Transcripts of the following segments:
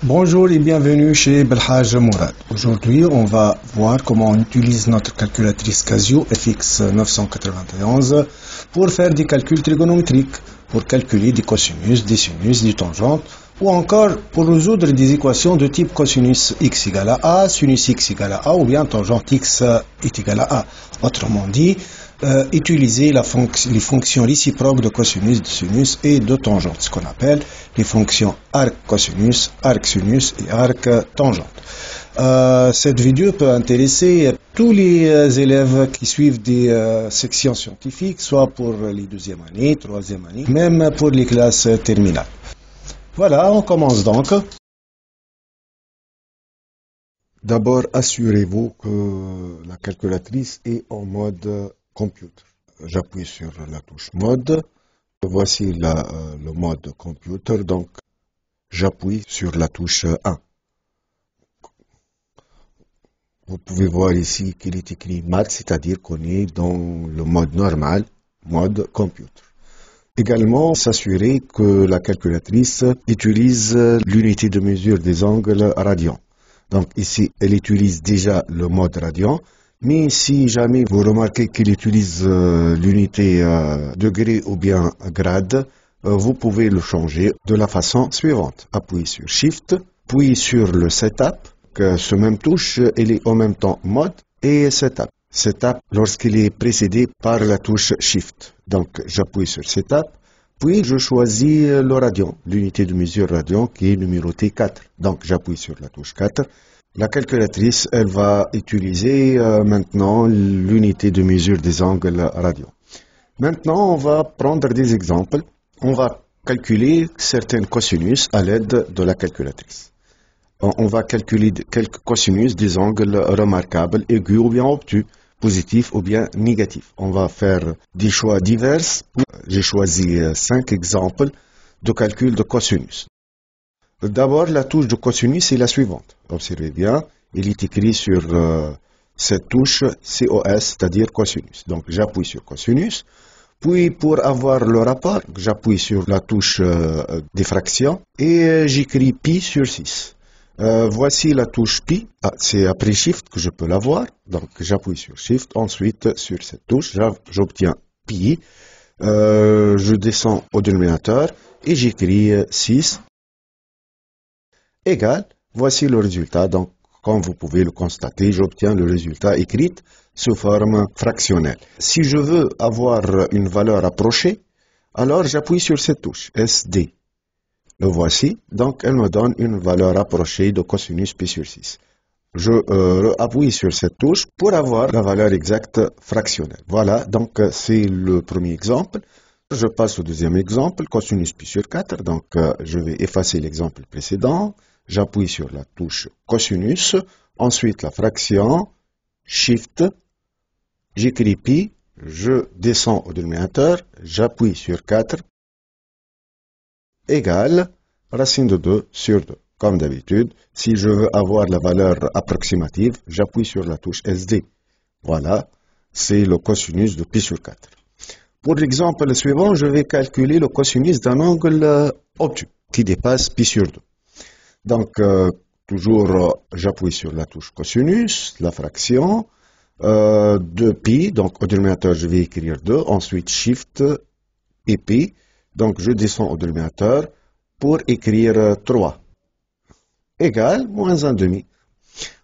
Bonjour et bienvenue chez Belhaj Mourad. Aujourd'hui, on va voir comment on utilise notre calculatrice Casio FX 991 pour faire des calculs trigonométriques, pour calculer des cosinus, des sinus, des tangentes, ou encore pour résoudre des équations de type cosinus x égale à a, sinus x égale à a, ou bien tangente x est égale à a. Autrement dit, utiliser les fonctions réciproques de cosinus, de sinus et de tangente, ce qu'on appelle les fonctions arc-cosinus, arc-sinus et arc-tangente. Cette vidéo peut intéresser tous les élèves qui suivent des sections scientifiques, soit pour les deuxième année, troisième année, même pour les classes terminales. Voilà, on commence donc. D'abord, assurez-vous que la calculatrice est en mode computer. J'appuie sur la touche mode. Voici le mode computer, donc j'appuie sur la touche 1. Vous pouvez voir ici qu'il est écrit math, c'est-à-dire qu'on est dans le mode normal, mode computer. Également, s'assurer que la calculatrice utilise l'unité de mesure des angles radians. Donc ici, elle utilise déjà le mode radian, mais si jamais vous remarquez qu'il utilise l'unité degré ou bien grade, vous pouvez le changer de la façon suivante. Appuyez sur Shift, puis sur le Setup, que ce même touche, elle est en même temps mode et Setup. Setup lorsqu'il est précédé par la touche Shift. Donc j'appuie sur Setup, puis je choisis le radian, l'unité de mesure radian qui est numérotée 4. Donc j'appuie sur la touche 4. La calculatrice, elle va utiliser maintenant l'unité de mesure des angles radians. Maintenant, on va prendre des exemples. On va calculer certaines cosinus à l'aide de la calculatrice. On va calculer quelques cosinus des angles remarquables, aigus ou bien obtus, positifs ou bien négatifs. On va faire des choix divers. J'ai choisi 5 exemples de calcul de cosinus. D'abord, la touche de cosinus est la suivante. Observez bien, il est écrit sur cette touche COS, c'est-à-dire cosinus. Donc, j'appuie sur cosinus. Puis, pour avoir le rapport, j'appuie sur la touche des fractions et j'écris pi sur 6. Voici la touche pi. C'est après Shift que je peux l'avoir. Donc, j'appuie sur Shift. Ensuite, sur cette touche, j'obtiens pi. Je descends au dénominateur et j'écris 6 égale. Voici le résultat. Donc, comme vous pouvez le constater, j'obtiens le résultat écrit sous forme fractionnelle. Si je veux avoir une valeur approchée, alors j'appuie sur cette touche, SD. Le voici. Donc, elle me donne une valeur approchée de cosinus pi sur 6. Je appuie sur cette touche pour avoir la valeur exacte fractionnelle. Voilà, donc c'est le premier exemple. Je passe au deuxième exemple, cosinus pi sur 4. Donc, je vais effacer l'exemple précédent. J'appuie sur la touche cosinus, ensuite la fraction, Shift, j'écris pi, je descends au dénominateur, j'appuie sur 4, égale racine de 2 sur 2. Comme d'habitude, si je veux avoir la valeur approximative, j'appuie sur la touche SD. Voilà, c'est le cosinus de pi sur 4. Pour l'exemple suivant, je vais calculer le cosinus d'un angle obtus qui dépasse pi sur 2. Donc, toujours, j'appuie sur la touche cosinus, la fraction, 2 pi, donc au dénominateur, je vais écrire 2, ensuite Shift et pi, donc je descends au dénominateur pour écrire 3, égale moins 1 demi.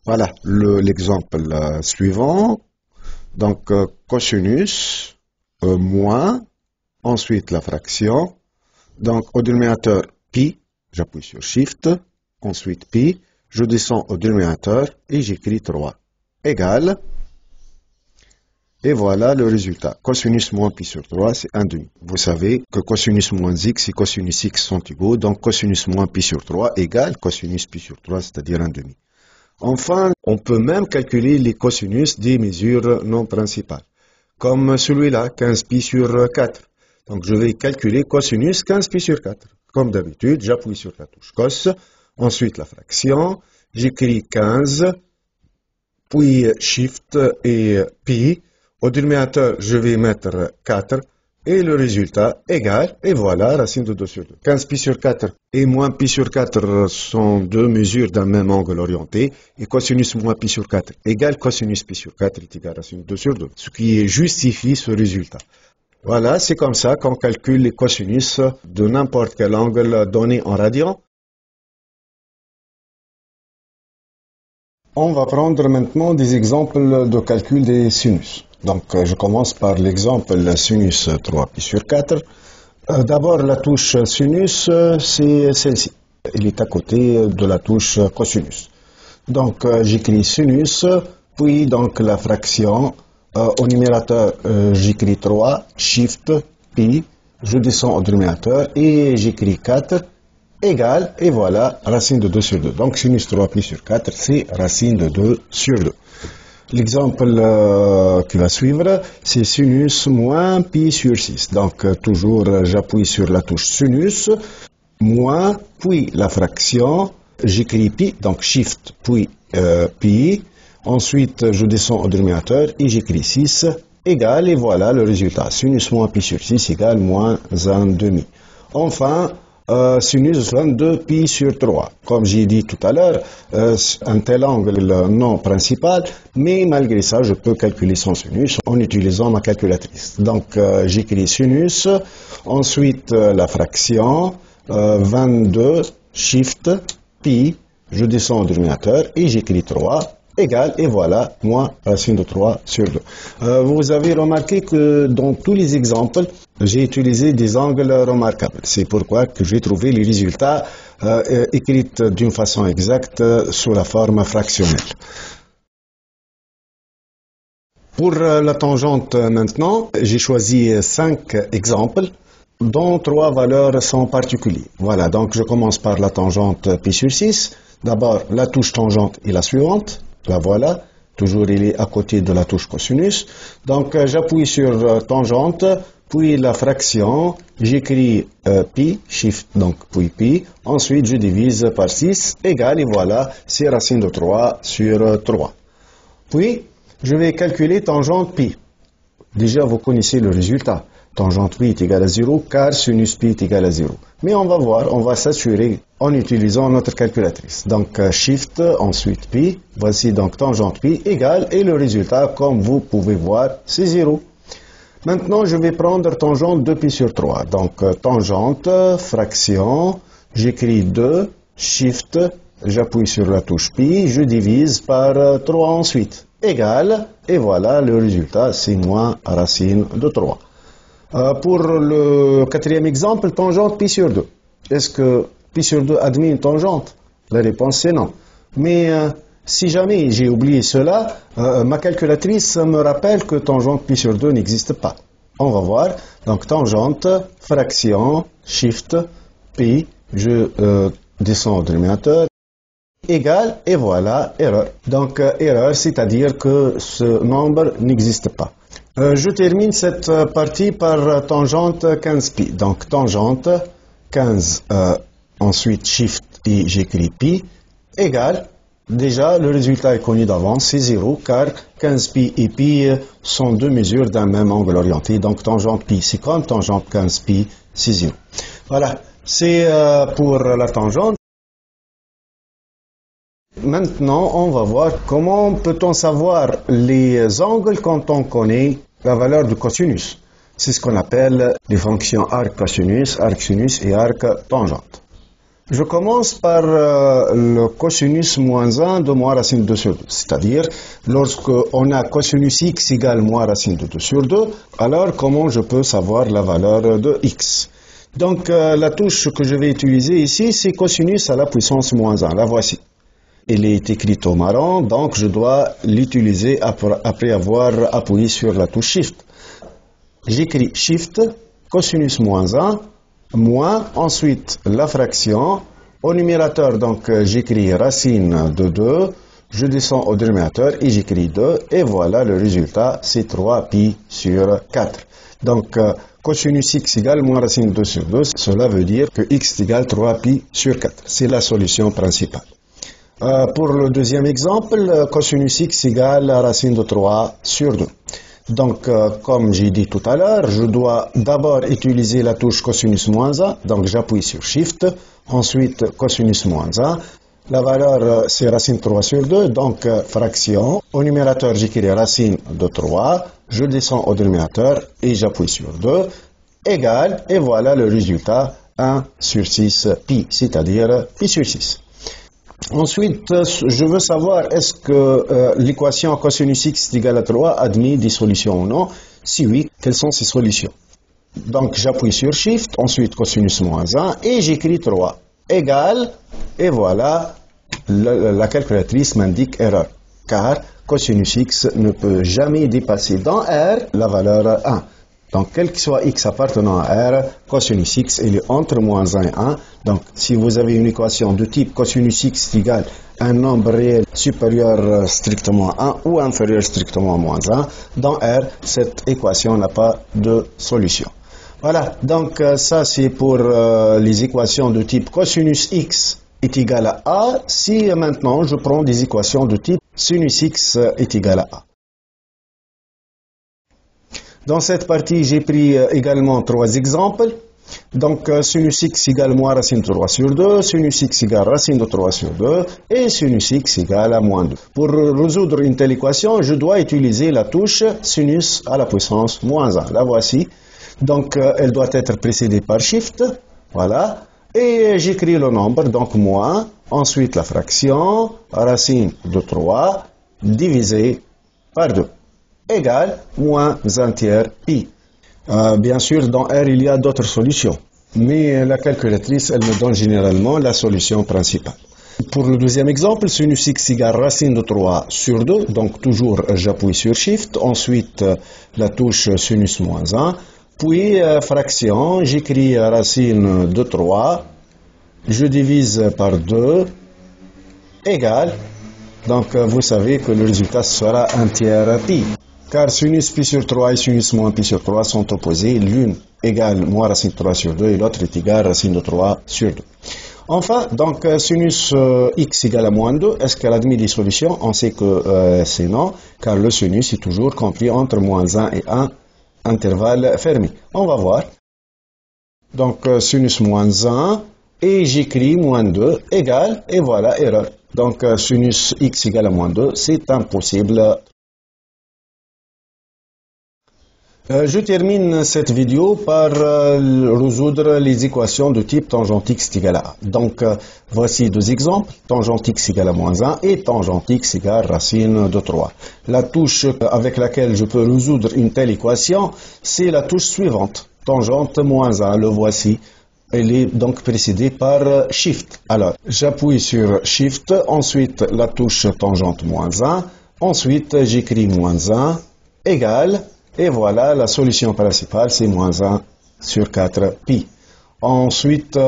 Voilà l'exemple suivant, donc cosinus, moins, ensuite la fraction, donc au dénominateur pi, j'appuie sur Shift, ensuite pi, je descends au dénominateur et j'écris 3, égale, et voilà le résultat. Cosinus moins pi sur 3, c'est 1 demi. Vous savez que cosinus moins x et cosinus x sont égaux, donc cosinus moins pi sur 3 égale cosinus pi sur 3, c'est-à-dire 1 demi. Enfin, on peut même calculer les cosinus des mesures non principales, comme celui-là, 15 pi sur 4. Donc je vais calculer cosinus 15 pi sur 4. Comme d'habitude, j'appuie sur la touche cos, ensuite la fraction, j'écris 15, puis Shift et pi. Au dénominateur, je vais mettre 4, et le résultat égal, et voilà, racine de 2 sur 2. 15 pi sur 4 et moins pi sur 4 sont deux mesures d'un même angle orienté, et cosinus moins pi sur 4 égale cosinus pi sur 4 est égal à racine de 2 sur 2, ce qui justifie ce résultat. Voilà, c'est comme ça qu'on calcule les cosinus de n'importe quel angle donné en radian. On va prendre maintenant des exemples de calcul des sinus. Donc, je commence par l'exemple sinus 3pi sur 4. D'abord, la touche sinus, c'est celle-ci. Elle est à côté de la touche cosinus. Donc, j'écris sinus, puis donc la fraction. Au numérateur, j'écris 3, shift, pi. Je descends au dénominateur et j'écris 4. Égal, et voilà, racine de 2 sur 2. Donc, sinus 3 pi sur 4, c'est racine de 2 sur 2. L'exemple qui va suivre, c'est sinus moins pi sur 6. Donc, toujours, j'appuie sur la touche sinus, moins, puis la fraction, j'écris pi, donc shift, puis pi. Ensuite, je descends au dénominateur et j'écris 6, égal, et voilà le résultat. Sinus moins pi sur 6 égale moins 1,5. Enfin, sinus 22 pi sur 3. Comme j'ai dit tout à l'heure, un tel angle non principal, mais malgré ça, je peux calculer son sinus en utilisant ma calculatrice. Donc, j'écris sinus, ensuite la fraction, 22, shift, pi, je descends au dénominateur et j'écris 3. Égal, et voilà, moins racine de 3 sur 2. Vous avez remarqué que dans tous les exemples, j'ai utilisé des angles remarquables. C'est pourquoi que j'ai trouvé les résultats écrits d'une façon exacte sous la forme fractionnelle. Pour la tangente maintenant, j'ai choisi 5 exemples dont 3 valeurs sont particulières. Voilà, donc je commence par la tangente pi sur 6. D'abord, la touche tangente est la suivante. La voilà, toujours il est à côté de la touche cosinus. Donc j'appuie sur tangente, puis la fraction, j'écris pi, shift, donc puis pi. Ensuite je divise par 6, égal, et voilà, c'est racine de 3 sur 3. Puis je vais calculer tangente pi. Déjà vous connaissez le résultat. Tangente pi est égal à 0, car sinus pi est égal à 0. Mais on va voir, on va s'assurer en utilisant notre calculatrice. Donc, shift, ensuite pi. Voici donc tangente pi égale, et le résultat, comme vous pouvez voir, c'est 0. Maintenant, je vais prendre tangente 2 pi sur 3. Donc, tangente, fraction, j'écris 2, shift, j'appuie sur la touche pi, je divise par 3 ensuite. Égal, et voilà, le résultat, c'est moins racine de 3. Pour le quatrième exemple, tangente pi sur 2. Est-ce que pi sur 2 admet une tangente? La réponse c'est non. Mais si jamais j'ai oublié cela, ma calculatrice me rappelle que tangente pi sur 2 n'existe pas. On va voir. Donc tangente, fraction, shift, pi, je descends au dénominateur, égal, et voilà, erreur. Donc erreur, c'est-à-dire que ce nombre n'existe pas. Je termine cette partie par tangente 15pi. Donc tangente 15, ensuite shift et j'écris pi, égal. Déjà, le résultat est connu d'avance, c'est 0, car 15pi et pi sont deux mesures d'un même angle orienté. Donc tangente pi, c'est comme tangente 15pi, c'est 0. Voilà, c'est pour la tangente. Maintenant, on va voir comment peut-on savoir les angles quand on connaît la valeur du cosinus. C'est ce qu'on appelle les fonctions arc-cosinus, arc-sinus et arc-tangente. Je commence par le cosinus moins 1 de moins racine de 2 sur 2. C'est-à-dire, lorsqu'on a cosinus x égale moins racine de 2 sur 2, alors comment je peux savoir la valeur de x? Donc, la touche que je vais utiliser ici, c'est cosinus à la puissance moins 1. La voici. Elle est écrite au marron, donc je dois l'utiliser après avoir appuyé sur la touche Shift. J'écris Shift, cosinus moins 1, moins, ensuite la fraction. Au numérateur, donc j'écris racine de 2, je descends au dénominateur et j'écris 2, et voilà le résultat, c'est 3pi sur 4. Donc, cosinus x égale moins racine de 2 sur 2, cela veut dire que x égale 3pi sur 4. C'est la solution principale. Pour le deuxième exemple, cosinus x égale racine de 3 sur 2. Donc, comme j'ai dit tout à l'heure, je dois d'abord utiliser la touche cosinus moins 1. Donc, j'appuie sur Shift. Ensuite, cosinus moins 1. La valeur, c'est racine 3 sur 2. Donc, fraction. Au numérateur, j'écris racine de 3. Je descends au dénominateur et j'appuie sur 2. Égal. Et voilà le résultat. 1 sur 6 pi, c'est-à-dire pi sur 6. Ensuite, je veux savoir est-ce que l'équation cosinus x est égale à 3 admet des solutions ou non. Si oui, quelles sont ces solutions? Donc, j'appuie sur Shift, ensuite cosinus moins 1, et j'écris 3 égale, et voilà, la calculatrice m'indique erreur, car cosinus x ne peut jamais dépasser dans R la valeur 1. Donc, quel que soit x appartenant à R, cosinus x, il est entre moins 1 et 1. Donc, si vous avez une équation de type cosinus x est égal à un nombre réel supérieur strictement à 1 ou inférieur strictement à moins 1, dans R, cette équation n'a pas de solution. Voilà, donc ça c'est pour les équations de type cosinus x est égal à A, si maintenant je prends des équations de type sinus x est égal à A. Dans cette partie, j'ai pris également 3 exemples. Donc, sinus x égale moins racine de 3 sur 2, sinus x égale racine de 3 sur 2, et sinus x égale à moins 2. Pour résoudre une telle équation, je dois utiliser la touche sinus à la puissance moins 1. La voici. Donc, elle doit être précédée par Shift. Voilà. Et j'écris le nombre, donc moins, ensuite la fraction, racine de 3, divisé par 2. Égale moins 1 tiers pi. Bien sûr, dans R, il y a d'autres solutions. Mais la calculatrice, elle me donne généralement la solution principale. Pour le deuxième exemple, sinus x égale racine de 3 sur 2. Donc, toujours, j'appuie sur Shift. Ensuite, la touche sinus moins 1. Puis, fraction, j'écris racine de 3. Je divise par 2. Égale. Donc, vous savez que le résultat sera 1 tiers pi. Car sinus pi sur 3 et sinus moins pi sur 3 sont opposés. L'une égale moins racine de 3 sur 2 et l'autre est égale racine de 3 sur 2. Enfin, donc sinus x égale à moins 2, est-ce qu'elle admet des solutions? On sait que c'est non, car le sinus est toujours compris entre moins 1 et 1, intervalle fermé. On va voir. Donc sinus moins 1, et j'écris moins 2 égale, et voilà, erreur. Donc sinus x égale à moins 2, c'est impossible. Je termine cette vidéo par résoudre les équations de type tangente x égale à A. Donc, voici 2 exemples. Tangente x égale à moins 1 et tangente x égale racine de 3. La touche avec laquelle je peux résoudre une telle équation, c'est la touche suivante. Tangente moins 1, le voici. Elle est donc précédée par Shift. Alors, j'appuie sur Shift, ensuite la touche tangente moins 1, ensuite j'écris moins 1 égale. Et voilà, la solution principale, c'est moins 1 sur 4 pi. Ensuite,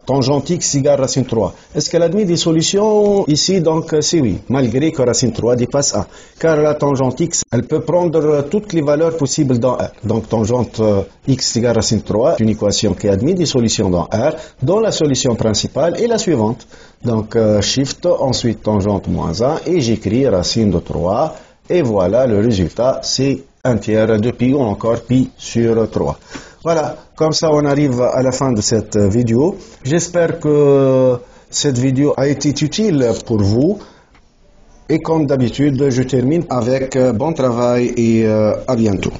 tangente x égale racine 3. Est-ce qu'elle admet des solutions ici? Donc, c'est oui, malgré que racine 3 dépasse 1. Car la tangente x, elle peut prendre toutes les valeurs possibles dans R. Donc, tangente x égale racine 3, c'est une équation qui admet des solutions dans R, dont la solution principale est la suivante. Donc, Shift, ensuite tangente moins 1, et j'écris racine de 3. Et voilà, le résultat, c'est 1 tiers de pi ou encore pi sur 3. Voilà, comme ça on arrive à la fin de cette vidéo. J'espère que cette vidéo a été utile pour vous. Et comme d'habitude, je termine avec bon travail et à bientôt.